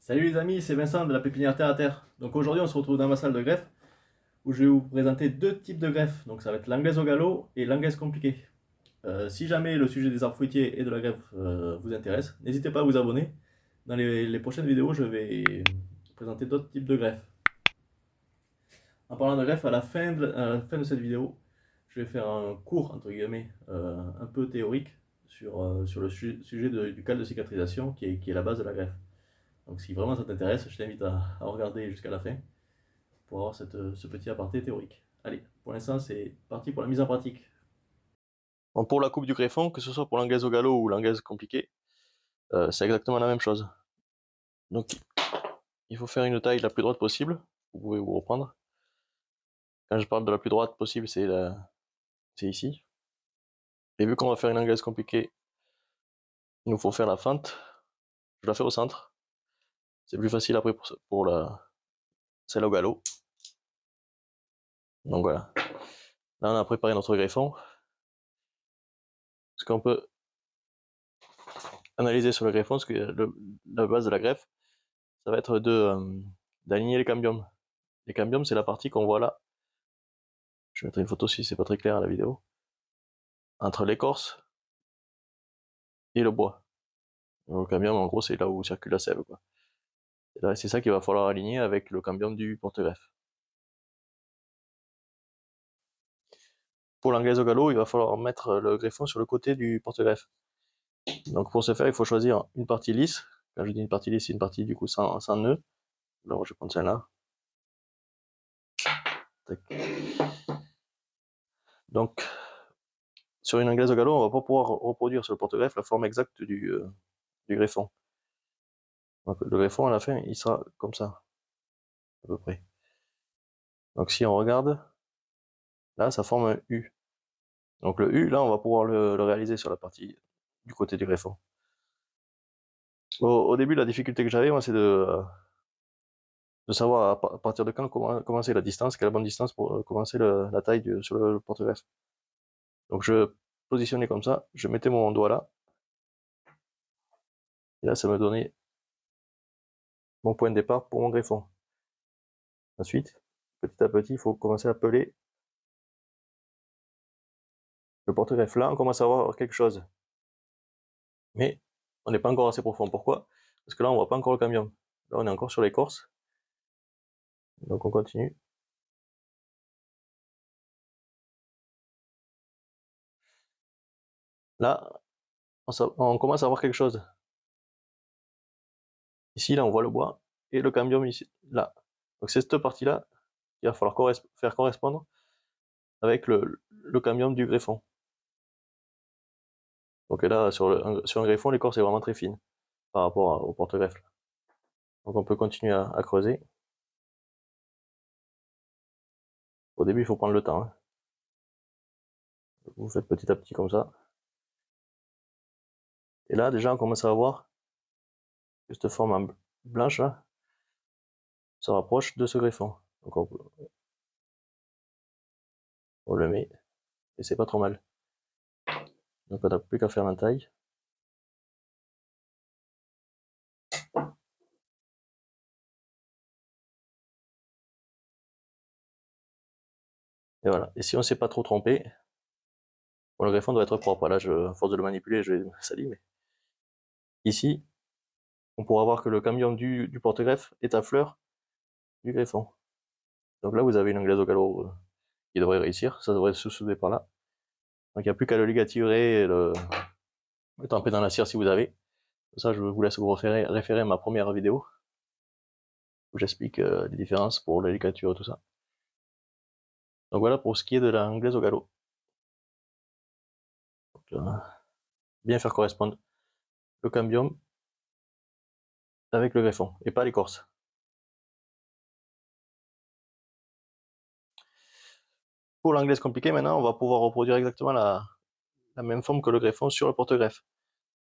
Salut les amis, c'est Vincent de la pépinière Terre à Terre. Donc aujourd'hui on se retrouve dans ma salle de greffe où je vais vous présenter deux types de greffes. Donc ça va être l'anglaise au galop et l'anglaise compliquée. Si jamais le sujet des arbres fruitiers et de la greffe vous intéresse, n'hésitez pas à vous abonner. Dans les prochaines vidéos je vais présenter d'autres types de greffes. En parlant de greffe, à la fin de cette vidéo, je vais faire un cours entre guillemets un peu théorique sur le sujet du cal de cicatrisation qui est la base de la greffe. Donc si vraiment ça t'intéresse, je t'invite à regarder jusqu'à la fin pour avoir ce petit aparté théorique. Allez, pour l'instant, c'est parti pour la mise en pratique. Bon, pour la coupe du greffon, que ce soit pour l'anglaise au galop ou l'anglaise compliquée, c'est exactement la même chose. Donc, il faut faire une taille la plus droite possible. Vous pouvez vous reprendre. Quand je parle de la plus droite possible, c'est ici. Et vu qu'on va faire une anglaise compliquée, il nous faut faire la fente. Je la fais au centre. C'est plus facile après pour celle au galop. Donc voilà. Là, on a préparé notre greffon. Ce qu'on peut analyser sur le greffon, ce que la base de la greffe, ça va être d'aligner les cambiums. Les cambiums, c'est la partie qu'on voit là. Je mettrai une photo si c'est pas très clair à la vidéo. Entre l'écorce et le bois. Le cambium, en gros, c'est là où circule la sève, quoi. Et là, c'est ça qu'il va falloir aligner avec le cambium du porte-greffe. Pour l'anglaise au galop, il va falloir mettre le greffon sur le côté du porte-greffe. Donc pour ce faire, il faut choisir une partie lisse. Quand je dis une partie lisse, c'est une partie du coup sans nœud. Alors je vais prendre celle-là. Donc sur une anglaise au galop, on va pas pouvoir reproduire sur le porte-greffe la forme exacte du greffon. Donc le greffon à la fin, il sera comme ça, à peu près. Donc si on regarde, là, ça forme un U. Donc le U, là, on va pouvoir le réaliser sur la partie du côté du greffon. Au début, la difficulté que j'avais, moi, c'est de savoir à partir de quand commencer la distance, quelle est la bonne distance pour commencer la taille sur le porte-greffe. Donc je positionnais comme ça, je mettais mon doigt là, et là, ça me donnait mon point de départ pour mon greffon. Ensuite, petit à petit, il faut commencer à peler le porte-greffe. Là, on commence à voir quelque chose. Mais on n'est pas encore assez profond. Pourquoi? Parce que là, on voit pas encore le camion. Là, on est encore sur l'écorce. Donc on continue. Là, on commence à voir quelque chose. Ici, là, on voit le bois et le cambium ici, là. Donc c'est cette partie-là qu'il va falloir faire correspondre avec le cambium du greffon. Donc là, sur un greffon, l'écorce est vraiment très fine par rapport au porte-greffe. Donc on peut continuer à creuser. Au début, il faut prendre le temps, hein. Vous faites petit à petit comme ça. Et là, déjà, on commence à voir que cette forme blanche là se rapproche de ce greffon. Donc on le met et c'est pas trop mal. Donc on n'a plus qu'à faire la taille. Et voilà. Et si on ne s'est pas trop trompé, bon, le greffon doit être propre. Là, à force de le manipuler, je vais salir. Mais ici, on pourra voir que le cambium du porte-greffe est à fleur du greffon. Donc là, vous avez une anglaise au galop qui devrait réussir. Ça devrait se souder par là. Donc il n'y a plus qu'à le ligaturer et le tremper dans la cire si vous avez. Ça, je vous laisse vous référer à ma première vidéo où j'explique les différences pour la ligature et tout ça. Donc voilà pour ce qui est de l'anglaise au galop. Donc, bien faire correspondre le cambium avec le greffon et pas l'écorce. Pour l'anglaise compliquée, maintenant, on va pouvoir reproduire exactement la même forme que le greffon sur le porte-greffe.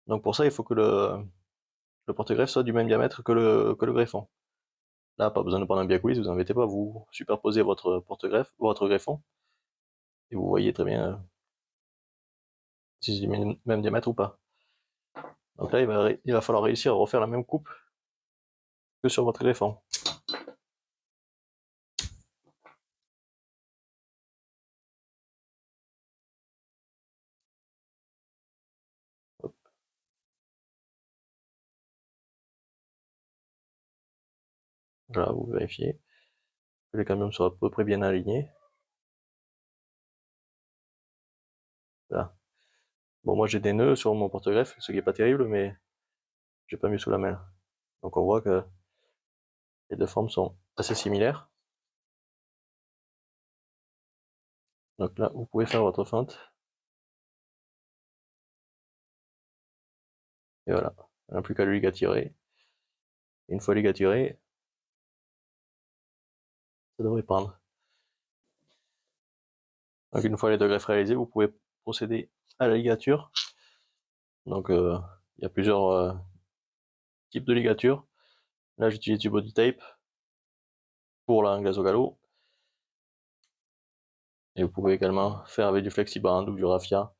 Donc pour ça, il faut que le porte-greffe soit du même diamètre que le greffon. Là, pas besoin de prendre un biac-quiz, vous embêtez pas, vous superposez votre porte-greffe, votre greffon, et vous voyez très bien si c'est du même diamètre ou pas. Donc là, il va falloir réussir à refaire la même coupe que sur votre greffon. Hop. Là, vous vérifiez que les camions soient à peu près bien alignés. Là. Bon, moi j'ai des nœuds sur mon porte-greffe, ce qui est pas terrible, mais j'ai pas mieux sous la main. Donc on voit que les deux formes sont assez similaires. Donc là, vous pouvez faire votre fente. Et voilà, on n'a plus qu'à le ligaturer. Une fois ligaturé, ça devrait prendre. Donc une fois les deux greffes réalisées, vous pouvez procéder à la ligature. Donc il y a plusieurs types de ligature. Là j'utilise du body tape pour la anglaise au galop. Et vous pouvez également faire avec du flexiband ou du raffia,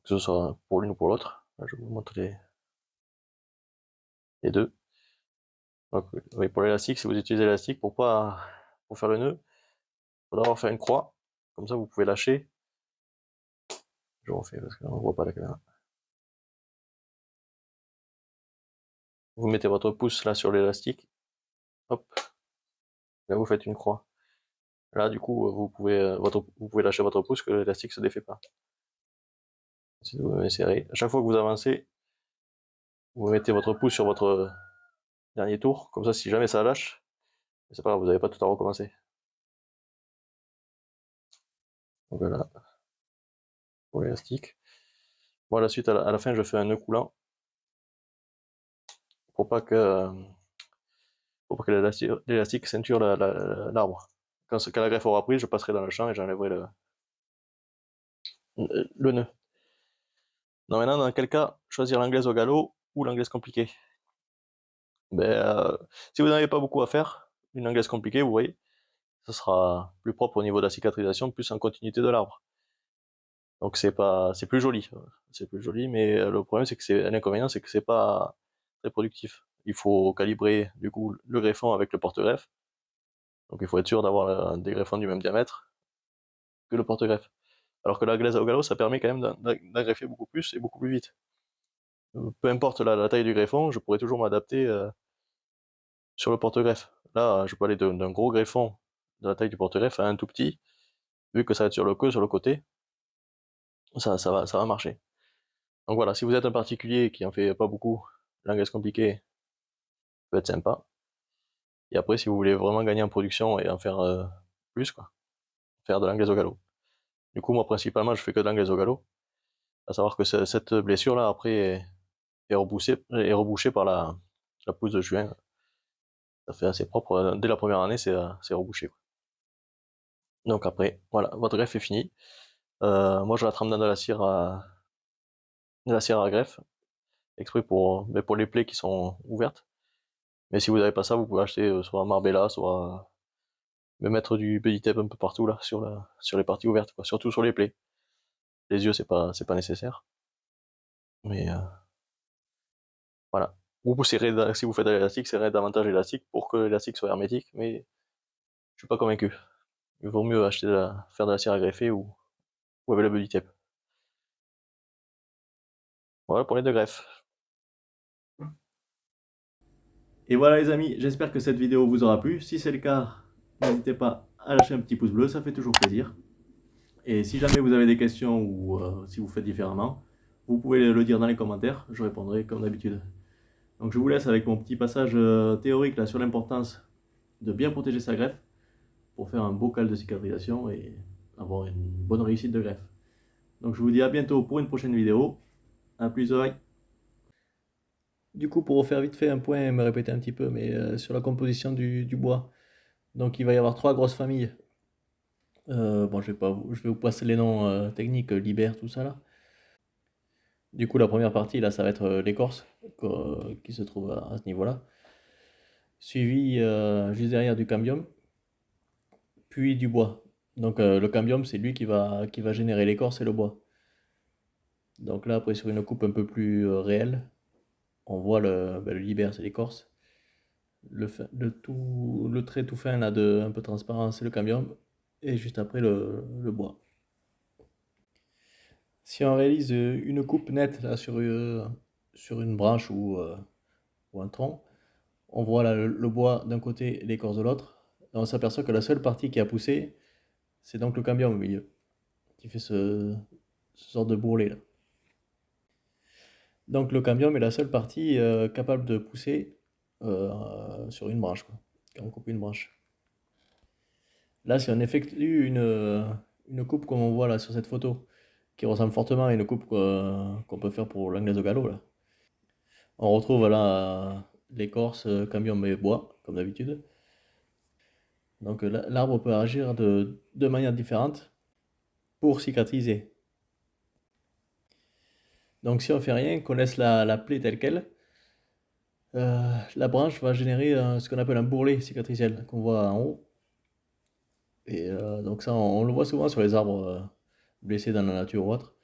que ce soit pour l'une ou pour l'autre. Je vous montre les deux. Donc, oui, pour l'élastique, si vous utilisez l'élastique pour faire le nœud, il faudra avoir fait une croix. Comme ça, vous pouvez lâcher. Je refais parce qu'on ne voit pas la caméra. Vous mettez votre pouce là sur l'élastique. Hop. Là, vous faites une croix. Là, du coup, vous pouvez lâcher votre pouce que l'élastique se défait pas. Si vous me serrez, à chaque fois que vous avancez, vous mettez votre pouce sur votre dernier tour. Comme ça, si jamais ça lâche, c'est pas grave, vous n'avez pas tout à recommencer. Donc voilà, pour l'élastique. Moi, la suite, à la fin, je fais un nœud coulant pour pas que l'élastique ceinture l'arbre. Quand la greffe aura pris, je passerai dans le champ et j'enlèverai le nœud. Non, maintenant, dans quel cas choisir l'anglaise au galop ou l'anglaise compliquée? Si vous n'avez pas beaucoup à faire, une anglaise compliquée, vous voyez, ce sera plus propre au niveau de la cicatrisation, plus en continuité de l'arbre. Donc c'est plus joli. C'est plus joli, mais le problème, c'est que l'inconvénient, c'est que c'est pas très productif. Il faut calibrer, du coup, le greffon avec le porte-greffe. Donc il faut être sûr d'avoir des greffons du même diamètre que le porte-greffe. Alors que la glaise au galop, ça permet quand même d'agreffer beaucoup plus et beaucoup plus vite. Peu importe la taille du greffon, je pourrais toujours m'adapter sur le porte-greffe. Là, je peux aller d'un gros greffon de la taille du porte-greffe à un tout petit, vu que ça va être sur le queue, sur le côté, ça va marcher. Donc voilà, si vous êtes un particulier qui en fait pas beaucoup, l'anglaise compliquée peut être sympa. Et après, si vous voulez vraiment gagner en production et en faire plus, quoi, faire de l'anglaise au galop. Du coup, moi, principalement, je fais que de l'anglaise au galop. À savoir que cette blessure-là, après, est rebouchée par la pousse de juin. Ça fait assez propre. Dès la première année, c'est rebouché, quoi. Donc après, voilà, votre greffe est finie. Moi, je la trempe dans de la cire à greffe, exprès pour les plaies qui sont ouvertes. Mais si vous n'avez pas ça, vous pouvez acheter soit Marbella, soit mettre du body tape un peu partout là, sur les parties ouvertes, quoi. Surtout sur les plaies. Les yeux, c'est pas nécessaire. Mais voilà. Ou si vous faites de l'élastique, serrez davantage l'élastique pour que l'élastique soit hermétique, mais je suis pas convaincu. Il vaut mieux faire de la cire à greffer ou avec le body tape. Voilà pour les deux greffes. Et voilà les amis, j'espère que cette vidéo vous aura plu. Si c'est le cas, n'hésitez pas à lâcher un petit pouce bleu, ça fait toujours plaisir. Et si jamais vous avez des questions ou si vous faites différemment, vous pouvez le dire dans les commentaires, je répondrai comme d'habitude. Donc je vous laisse avec mon petit passage théorique là, sur l'importance de bien protéger sa greffe pour faire un beau cal de cicatrisation et avoir une bonne réussite de greffe. Donc je vous dis à bientôt pour une prochaine vidéo. A plus, oreilles. Du coup, pour refaire vite fait un point et me répéter un petit peu, mais sur la composition du bois. Donc il va y avoir trois grosses familles. Bon, je vais vous passer les noms techniques, Liber, tout ça là. Du coup, la première partie là, ça va être l'écorce qui se trouve à ce niveau-là. Suivi juste derrière du cambium, puis du bois. Donc le cambium, c'est lui qui va générer l'écorce et le bois. Donc là, après, sur une coupe un peu plus réelle, on voit le Liber, c'est l'écorce. le trait tout fin là, un peu transparent, c'est le cambium, et juste après le bois. Si on réalise une coupe nette là, sur une branche ou un tronc, on voit là, le bois d'un côté et l'écorce de l'autre. Et on s'aperçoit que la seule partie qui a poussé, c'est donc le cambium au milieu, qui fait ce sort de bourrelet là. Donc le cambium est la seule partie capable de pousser sur une branche, quoi, quand on coupe une branche. Là, si on effectue une coupe comme on voit là sur cette photo, qui ressemble fortement à une coupe qu'on peut faire pour l'anglaise au galop, là, on retrouve là l'écorce, cambium et bois, comme d'habitude. Donc l'arbre peut agir de manière différente pour cicatriser. Donc si on fait rien, qu'on laisse la plaie telle qu'elle, la branche va générer ce qu'on appelle un bourrelet cicatriciel, qu'on voit en haut. Et donc ça, on le voit souvent sur les arbres blessés dans la nature ou autre.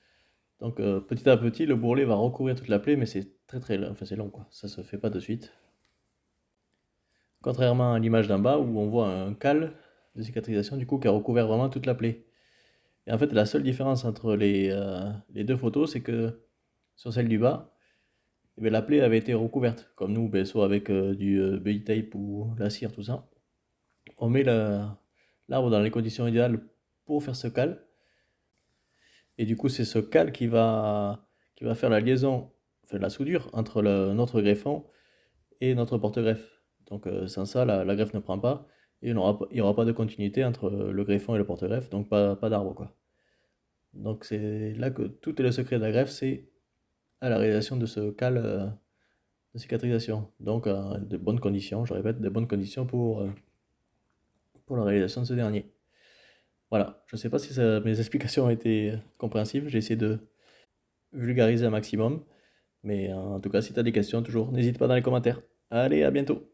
Donc petit à petit, le bourrelet va recouvrir toute la plaie, mais c'est très long, enfin c'est long quoi, ça se fait pas de suite. Contrairement à l'image d'en bas où on voit un cal de cicatrisation du coup qui a recouvert vraiment toute la plaie. Et en fait, la seule différence entre les deux photos, c'est que sur celle du bas, eh bien, la plaie avait été recouverte, comme nous, ben, soit avec du BI tape ou la cire, tout ça. On met l'arbre dans les conditions idéales pour faire ce cal. Et du coup, c'est ce cal qui va faire la liaison, enfin la soudure entre notre greffon et notre porte-greffe. Donc sans ça, la greffe ne prend pas et il n'y aura pas de continuité entre le greffon et le porte-greffe, donc pas d'arbre quoi. Donc c'est là que tout est le secret de la greffe, c'est à la réalisation de ce cal de cicatrisation. Donc de bonnes conditions, je répète, de bonnes conditions pour la réalisation de ce dernier. Voilà, je ne sais pas si mes explications ont été compréhensibles, j'ai essayé de vulgariser un maximum. Mais en tout cas, si tu as des questions, toujours, n'hésite pas dans les commentaires. Allez, à bientôt!